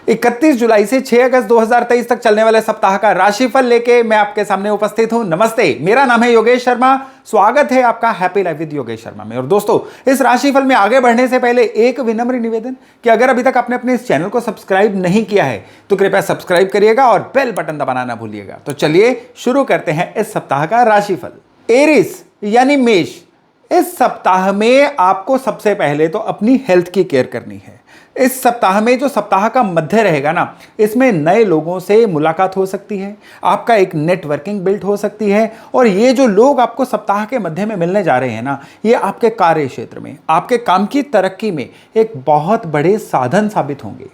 31 जुलाई से 6 अगस्त 2023 तक चलने वाले सप्ताह का राशिफल लेके मैं आपके सामने उपस्थित हूं। नमस्ते, मेरा नाम है योगेश शर्मा। स्वागत है आपका happy life with Yogesh Sharma में। और दोस्तों, इस राशिफल में आगे बढ़ने से पहले एक विनम्र निवेदन कि अगर अभी तक आपने अपने इस चैनल को सब्सक्राइब नहीं किया है तो कृपया सब्सक्राइब करिएगा और बेल बटन दबाना ना भूलिएगा। तो चलिए शुरू करते हैं इस सप्ताह का राशिफल। एरिस यानी मेष, इस सप्ताह में आपको सबसे पहले तो अपनी हेल्थ की केयर करनी है। इस सप्ताह में जो सप्ताह का मध्य रहेगा ना, इसमें नए लोगों से मुलाकात हो सकती है, आपका एक नेटवर्किंग बिल्ड हो सकती है। और ये जो लोग आपको सप्ताह के मध्य में मिलने जा रहे हैं ना, ये आपके कार्य क्षेत्र में, आपके काम की तरक्की में एक बहुत बड़े साधन साबित होंगे।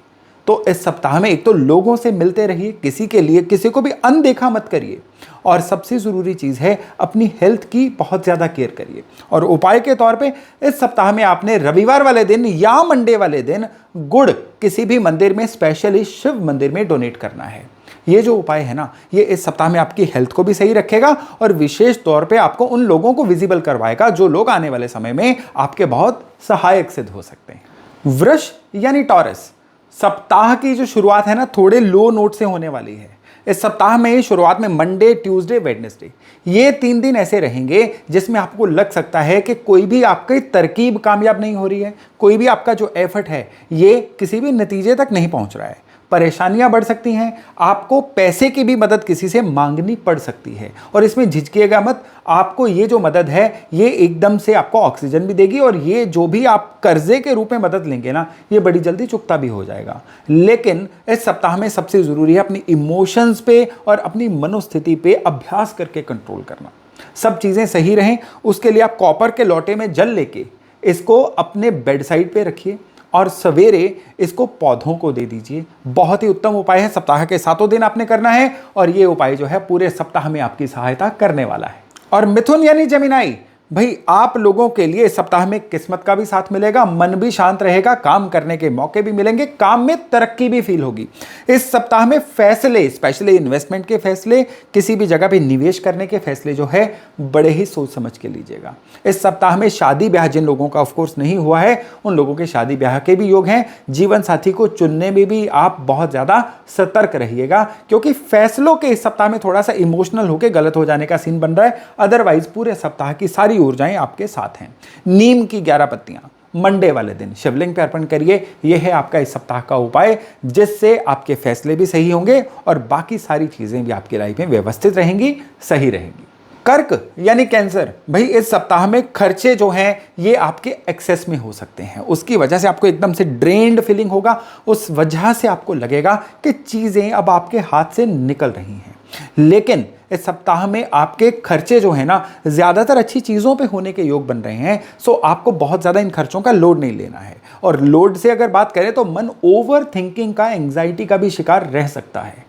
तो इस सप्ताह में एक तो लोगों से मिलते रहिए, किसी के लिए किसी को भी अनदेखा मत करिए। और सबसे ज़रूरी चीज़ है, अपनी हेल्थ की बहुत ज़्यादा केयर करिए। और उपाय के तौर पे इस सप्ताह में आपने रविवार वाले दिन या मंडे वाले दिन गुड़ किसी भी मंदिर में, स्पेशली शिव मंदिर में डोनेट करना है। ये जो उपाय है ना, ये इस सप्ताह में आपकी हेल्थ को भी सही रखेगा और विशेष तौर पे आपको उन लोगों को विजिबल करवाएगा जो लोग आने वाले समय में आपके बहुत सहायक सिद्ध हो सकते हैं। वृष यानी टॉरस, सप्ताह की जो शुरुआत है ना, थोड़े लो नोट से होने वाली है। इस सप्ताह में शुरुआत में मंडे, ट्यूसडे, वेडनेसडे, ये 3 दिन ऐसे रहेंगे जिसमें आपको लग सकता है कि कोई भी आपकी तरकीब कामयाब नहीं हो रही है, कोई भी आपका जो एफर्ट है ये किसी भी नतीजे तक नहीं पहुंच रहा है। परेशानियां बढ़ सकती हैं, आपको पैसे की भी मदद किसी से मांगनी पड़ सकती है। और इसमें झिझकिएगा मत, आपको ये जो मदद है ये एकदम से आपको ऑक्सीजन भी देगी और ये जो भी आप कर्जे के रूप में मदद लेंगे ना, ये बड़ी जल्दी चुकता भी हो जाएगा। लेकिन इस सप्ताह में सबसे ज़रूरी है अपनी इमोशंस पे और अपनी मनोस्थिति पे अभ्यास करके कंट्रोल करना। सब चीज़ें सही रहें, उसके लिए आप कॉपर के लोटे में जल लेके इसको अपने बेड साइड पे रखिए और सवेरे इसको पौधों को दे दीजिए। बहुत ही उत्तम उपाय है। सप्ताह के 7 दिन आपने करना है और ये उपाय जो है पूरे सप्ताह में आपकी सहायता करने वाला है। और मिथुन यानी जेमिनाई, भाई आप लोगों के लिए इस सप्ताह में किस्मत का भी साथ मिलेगा, मन भी शांत रहेगा, काम करने के मौके भी मिलेंगे, काम में तरक्की भी फील होगी। इस सप्ताह में फैसले, स्पेशली इन्वेस्टमेंट के फैसले, किसी भी जगह पे निवेश करने के फैसले जो है बड़े ही सोच समझ के लीजिएगा। इस सप्ताह में शादी ब्याह जिन लोगों का ऑफकोर्स नहीं हुआ है, उन लोगों के शादी ब्याह के भी योग हैं। जीवन साथी को चुनने में भी आप बहुत ज़्यादा सतर्क रहिएगा, क्योंकि फैसलों के इस सप्ताह में थोड़ा सा इमोशनल होकर गलत हो जाने का सीन बन रहा है। अदरवाइज पूरे सप्ताह की सारी ऊर्जाएं आपके साथ हैं। नीम की 11 पत्तियां मंडे वाले दिन शिवलिंग पे अर्पण करिए। यह है आपका इस सप्ताह का उपाय, जिससे आपके फैसले भी सही होंगे और बाकी सारी चीजें भी आपकी लाइफ में व्यवस्थित रहेंगी, सही रहेंगी। कर्क यानी कैंसर, भाई इस सप्ताह में खर्चे जो हैं ये आपके एक्सेस में हो सकते हैं। उसकी वजह से आपको एकदम से ड्रेन्ड फीलिंग होगा। उस वजह से आपको लगेगा कि चीजें अब आपके हाथ से निकल रही हैं। लेकिन इस सप्ताह में आपके खर्चे जो है ना, ज्यादातर अच्छी चीजों पे होने के योग बन रहे हैं। सो आपको बहुत ज्यादा इन खर्चों का लोड नहीं लेना है। और लोड से अगर बात करें तो मन ओवर थिंकिंग का, एंग्जाइटी का भी शिकार रह सकता है।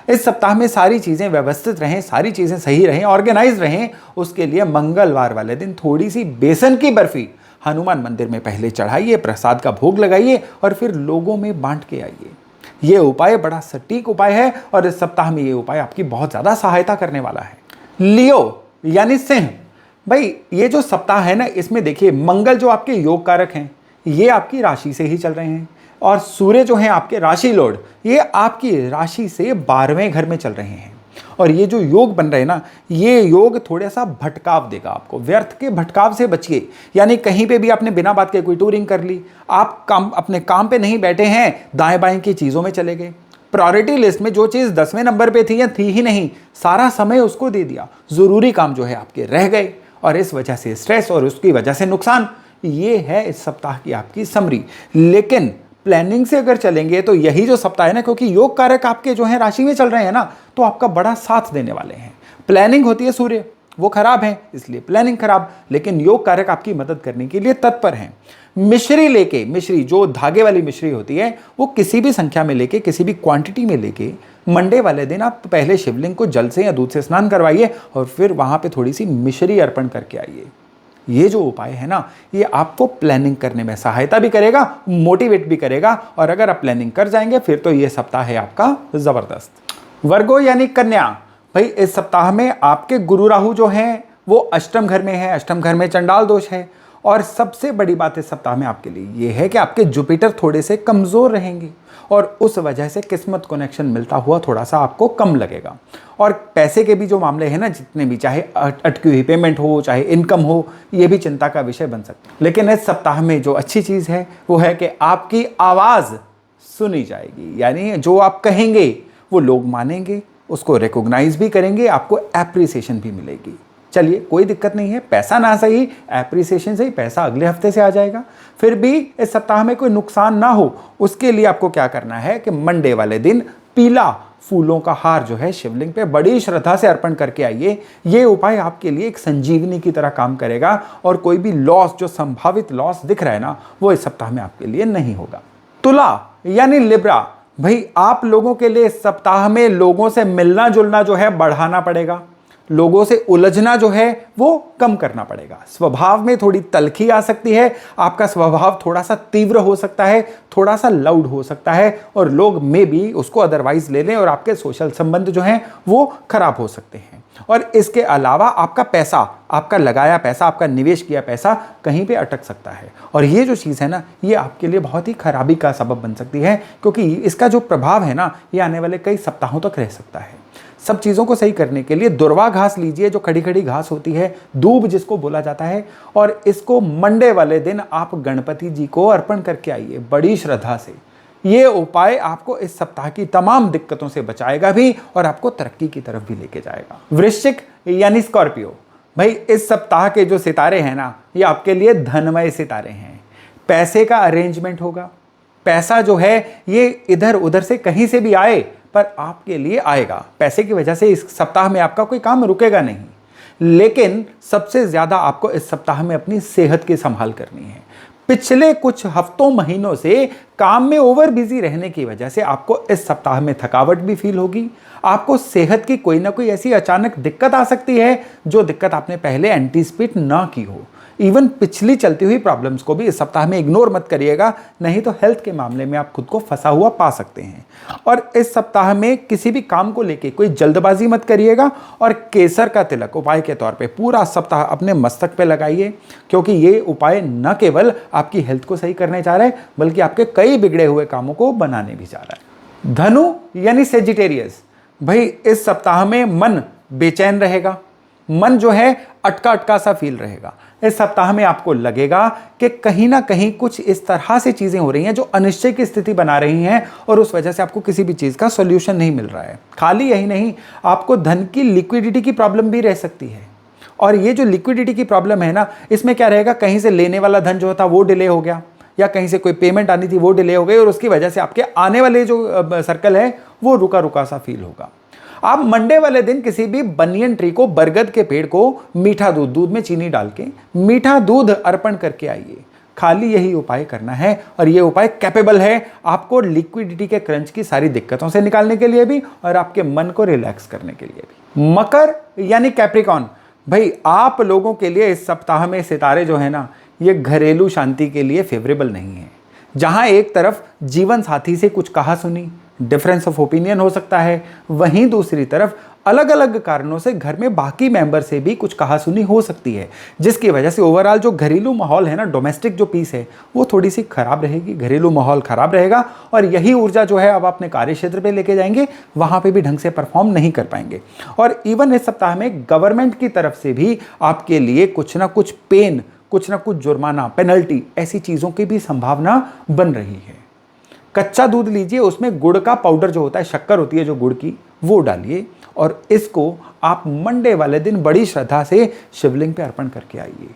इस सप्ताह में सारी चीजें व्यवस्थित रहें, सारी चीजें सही रहें, ऑर्गेनाइज रहें। उसके लिए मंगलवार वाले दिन थोड़ी सी बेसन की बर्फी हनुमान मंदिर में पहले चढ़ाइए, प्रसाद का भोग लगाइए और फिर लोगों में बांट के आइए। ये उपाय बड़ा सटीक उपाय है और इस सप्ताह में ये उपाय आपकी बहुत ज़्यादा सहायता करने वाला है। लियो यानी सिंह, भाई ये जो सप्ताह है ना, इसमें देखिए मंगल जो आपके योग कारक हैं ये आपकी राशि से ही चल रहे हैं और सूर्य जो हैं आपके राशि लॉर्ड, ये आपकी राशि से 12वें घर में चल रहे हैं। और ये जो योग बन रहे हैं ना, ये योग थोड़ा सा भटकाव देगा आपको। व्यर्थ के भटकाव से बचिए। यानी कहीं पे भी आपने बिना बात के कोई टूरिंग कर ली, आप अपने काम पे नहीं बैठे हैं, दाएं बाएं की चीज़ों में चले गए, प्रायोरिटी लिस्ट में जो चीज़ 10वें नंबर पे थी या थी ही नहीं, सारा समय उसको दे दिया, ज़रूरी काम जो है आपके रह गए और इस वजह से स्ट्रेस और उसकी वजह से नुकसान। ये है इस सप्ताह की आपकी समरी। लेकिन प्लानिंग से अगर चलेंगे तो यही जो सप्ताह है ना, क्योंकि योग कारक आपके जो है राशि में चल रहे हैं ना, तो आपका बड़ा साथ देने वाले हैं। प्लानिंग होती है सूर्य, वो खराब है इसलिए प्लानिंग खराब, लेकिन योग कारक आपकी मदद करने के लिए तत्पर हैं। मिश्री लेके, मिश्री जो धागे वाली मिश्री होती है, वो किसी भी संख्या में लेके, किसी भी क्वांटिटी में लेके मंडे वाले दिन आप पहले शिवलिंग को जल से या दूध से स्नान करवाइए और फिर वहां पे थोड़ी सी मिश्री अर्पण करके आइए। ये जो उपाय है ना, ये आपको प्लानिंग करने में सहायता भी करेगा, मोटिवेट भी करेगा और अगर आप प्लानिंग कर जाएंगे फिर तो ये सप्ताह है आपका जबरदस्त। वर्गो यानी कन्या, भाई इस सप्ताह में आपके गुरु राहु जो हैं वो अष्टम घर में है। अष्टम घर में चंडाल दोष है और सबसे बड़ी बात इस सप्ताह में आपके लिए ये है कि आपके जुपिटर थोड़े से कमज़ोर रहेंगे और उस वजह से किस्मत कनेक्शन मिलता हुआ थोड़ा सा आपको कम लगेगा। और पैसे के भी जो मामले हैं ना, जितने भी, चाहे अटकी हुई पेमेंट हो, चाहे इनकम हो, ये भी चिंता का विषय बन सकता है। लेकिन इस सप्ताह में जो अच्छी चीज़ है वो है कि आपकी आवाज़ सुनी जाएगी, यानी जो आप कहेंगे वो लोग मानेंगे, उसको रिकॉग्नाइज भी करेंगे, आपको एप्रिसिएशन भी मिलेगी। चलिए, कोई दिक्कत नहीं है, पैसा ना सही, एप्रिसिएशन से ही पैसा अगले हफ्ते से आ जाएगा। फिर भी इस सप्ताह में कोई नुकसान ना हो, उसके लिए आपको क्या करना है कि मंडे वाले दिन पीला फूलों का हार जो है शिवलिंग पे बड़ी श्रद्धा से अर्पण करके आइए। ये उपाय आपके लिए एक संजीवनी की तरह काम करेगा और कोई भी लॉस, जो संभावित लॉस दिख रहा है ना, वो इस सप्ताह में आपके लिए नहीं होगा। तुला यानी लिब्रा, भाई आप लोगों के लिए इस सप्ताह में लोगों से मिलना जुलना जो है बढ़ाना पड़ेगा, लोगों से उलझना जो है वो कम करना पड़ेगा। स्वभाव में थोड़ी तल्खी आ सकती है, आपका स्वभाव थोड़ा सा तीव्र हो सकता है, थोड़ा सा लाउड हो सकता है और लोग में भी उसको अदरवाइज ले लें और आपके सोशल संबंध जो हैं वो खराब हो सकते हैं। और इसके अलावा आपका पैसा, आपका लगाया पैसा, आपका निवेश किया पैसा कहीं पे अटक सकता है और ये जो चीज़ है ना, ये आपके लिए बहुत ही खराबी का सबब बन सकती है, क्योंकि इसका जो प्रभाव है ना, ये आने वाले कई सप्ताहों तक रह सकता है। सब चीज़ों को सही करने के लिए दुर्वा घास लीजिए, जो खड़ी खड़ी घास होती है, दूब जिसको बोला जाता है, और इसको मंडे वाले दिन आप गणपति जी को अर्पण करके आइए बड़ी श्रद्धा से। ये उपाय आपको इस सप्ताह की तमाम दिक्कतों से बचाएगा भी और आपको तरक्की की तरफ भी लेके जाएगा। वृश्चिक यानी स्कॉर्पियो, भाई इस सप्ताह के जो सितारे हैं ना, ये आपके लिए धनमय सितारे हैं। पैसे का अरेंजमेंट होगा, पैसा जो है ये इधर उधर से कहीं से भी आए पर आपके लिए आएगा। पैसे की वजह से इस सप्ताह में आपका कोई काम रुकेगा नहीं, लेकिन सबसे ज्यादा आपको इस सप्ताह में अपनी सेहत की संभाल करनी है। पिछले कुछ हफ्तों महीनों से काम में ओवर बिजी रहने की वजह से आपको इस सप्ताह में थकावट भी फील होगी, आपको सेहत की कोई ना कोई ऐसी अचानक दिक्कत आ सकती है जो दिक्कत आपने पहले एंटीसिपेट ना की हो। इवन पिछली चलती हुई प्रॉब्लम्स को भी इस सप्ताह में इग्नोर मत करिएगा, नहीं तो हेल्थ के मामले में आप खुद को फंसा हुआ पा सकते हैं। और इस सप्ताह में किसी भी काम को लेके कोई जल्दबाजी मत करिएगा और केसर का तिलक उपाय के तौर पे पूरा सप्ताह अपने मस्तक पे लगाइए, क्योंकि ये उपाय न केवल आपकी हेल्थ को सही करने जा रहा है बल्कि आपके कई बिगड़े हुए कामों को बनाने भी जा रहा है। धनु यानी सेजिटेरियस, भाई इस सप्ताह में मन बेचैन रहेगा, मन जो है अटका अटका सा फील रहेगा। इस सप्ताह में आपको लगेगा कि कहीं ना कहीं कुछ इस तरह से चीजें हो रही हैं जो अनिश्चय की स्थिति बना रही हैं और उस वजह से आपको किसी भी चीज का सॉल्यूशन नहीं मिल रहा है। खाली यही नहीं, आपको धन की लिक्विडिटी की प्रॉब्लम भी रह सकती है। और ये जो लिक्विडिटी की प्रॉब्लम है ना, इसमें क्या रहेगा, कहीं से लेने वाला धन जो था वो डिले हो गया, या कहीं से कोई पेमेंट आनी थी वो डिले हो गई और उसकी वजह से आपके आने वाले जो सर्कल है वो रुका रुका सा फील होगा। आप मंडे वाले दिन किसी भी बनियन ट्री को, बरगद के पेड़ को मीठा दूध में चीनी डाल के मीठा दूध अर्पण करके आइए। खाली यही उपाय करना है और ये उपाय कैपेबल है आपको लिक्विडिटी के क्रंच की सारी दिक्कतों से निकालने के लिए भी और आपके मन को रिलैक्स करने के लिए भी। मकर यानी कैप्रिकॉन, भाई आप लोगों के लिए इस सप्ताह में सितारे जो है ना, ये घरेलू शांति के लिए फेवरेबल नहीं है। जहां एक तरफ जीवन साथी से कुछ कहा सुनी, डिफरेंस ऑफ ओपिनियन हो सकता है, वहीं दूसरी तरफ अलग अलग कारणों से घर में बाकी मेंबर से भी कुछ कहा सुनी हो सकती है, जिसकी वजह से ओवरऑल जो घरेलू माहौल है ना, डोमेस्टिक जो पीस है वो थोड़ी सी खराब रहेगी, घरेलू माहौल खराब रहेगा और यही ऊर्जा जो है अब अपने कार्य क्षेत्र पे लेके जाएंगे, वहां पे भी ढंग से परफॉर्म नहीं कर पाएंगे। और इवन इस सप्ताह में गवर्नमेंट की तरफ से भी आपके लिए कुछ ना कुछ पेन, कुछ ना कुछ जुर्माना, पेनल्टी, ऐसी चीजों की भी संभावना बन रही है। कच्चा दूध लीजिए, उसमें गुड़ का पाउडर जो होता है, शक्कर होती है जो गुड़ की, वो डालिए और इसको आप मंडे वाले दिन बड़ी श्रद्धा से शिवलिंग पे अर्पण करके आइए।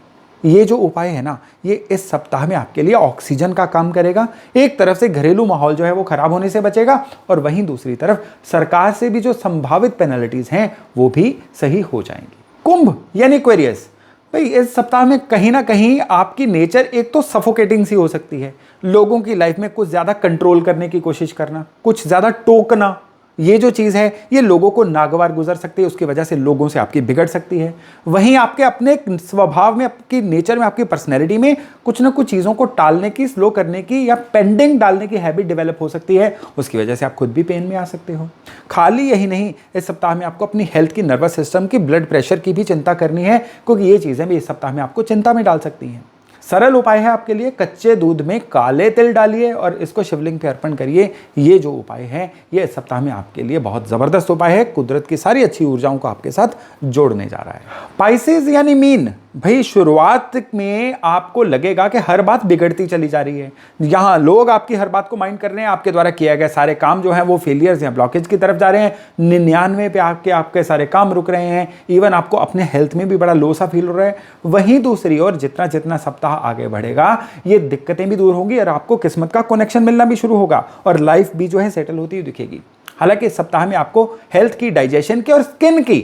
ये जो उपाय है ना, ये इस सप्ताह में आपके लिए ऑक्सीजन का काम करेगा। एक तरफ से घरेलू माहौल जो है वो खराब होने से बचेगा और वहीं दूसरी तरफ सरकार से भी जो संभावित पेनल्टीज हैं वो भी सही हो जाएंगी। कुंभ यानी एक्वेरियस, भाई इस सप्ताह में कहीं ना कहीं आपकी नेचर एक तो सफोकेटिंग सी हो सकती है, लोगों की लाइफ में कुछ ज्यादा कंट्रोल करने की कोशिश करना, कुछ ज्यादा टोकना, ये जो चीज़ है ये लोगों को नागवार गुजर सकती है, उसकी वजह से लोगों से आपकी बिगड़ सकती है। वहीं आपके अपने स्वभाव में, आपकी नेचर में, आपकी पर्सनैलिटी में कुछ ना कुछ चीज़ों को टालने की, स्लो करने की या पेंडिंग डालने की हैबिट डेवलप हो सकती है, उसकी वजह से आप खुद भी पेन में आ सकते हो। खाली यही नहीं, इस सप्ताह में आपको अपनी हेल्थ की, नर्वस सिस्टम की, ब्लड प्रेशर की भी चिंता करनी है, क्योंकि ये चीज़ें भी इस सप्ताह में आपको चिंता में डाल सकती हैं। सरल उपाय है आपके लिए, कच्चे दूध में काले तिल डालिए और इसको शिवलिंग पे अर्पण करिए। ये जो उपाय है ये इस सप्ताह में आपके लिए बहुत जबरदस्त उपाय है, कुदरत की सारी अच्छी ऊर्जाओं को आपके साथ जोड़ने जा रहा है। पाइसेस यानी मीन, भाई शुरुआत में आपको लगेगा कि हर बात बिगड़ती चली जा रही है, यहाँ लोग आपकी हर बात को माइंड कर रहे हैं, आपके द्वारा किया गया सारे काम जो है वो फेलियर्स या ब्लॉकेज की तरफ जा रहे हैं, 99 पे आपके सारे काम रुक रहे हैं, इवन आपको अपने हेल्थ में भी बड़ा लो सा फील हो रहा है। वहीं दूसरी ओर जितना जितना सप्ताह आगे बढ़ेगा ये दिक्कतें भी दूर होंगी और आपको किस्मत का कनेक्शन मिलना भी शुरू होगा और लाइफ भी जो है सेटल होती हुई दिखेगी। हालांकि इस सप्ताह में आपको हेल्थ की, डाइजेशन की और स्किन की,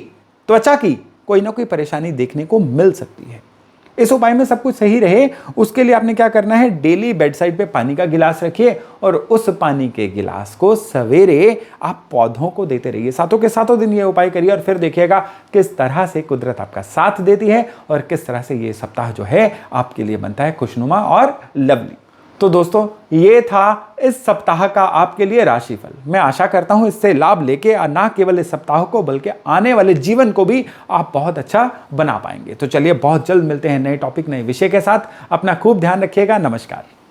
त्वचा की कोई ना कोई परेशानी देखने को मिल सकती है। इस उपाय में सब कुछ सही रहे उसके लिए आपने क्या करना है, डेली बेड साइड पे पानी का गिलास रखिए और उस पानी के गिलास को सवेरे आप पौधों को देते रहिए। सातों के सातों दिन ये उपाय करिए और फिर देखिएगा किस तरह से कुदरत आपका साथ देती है और किस तरह से ये सप्ताह जो है आपके लिए बनता है खुशनुमा और लवली। तो दोस्तों ये था इस सप्ताह का आपके लिए राशिफल। मैं आशा करता हूं इससे लाभ लेके ना केवल इस सप्ताह को बल्कि आने वाले जीवन को भी आप बहुत अच्छा बना पाएंगे। तो चलिए बहुत जल्द मिलते हैं नए टॉपिक, नए विषय के साथ। अपना खूब ध्यान रखिएगा। नमस्कार।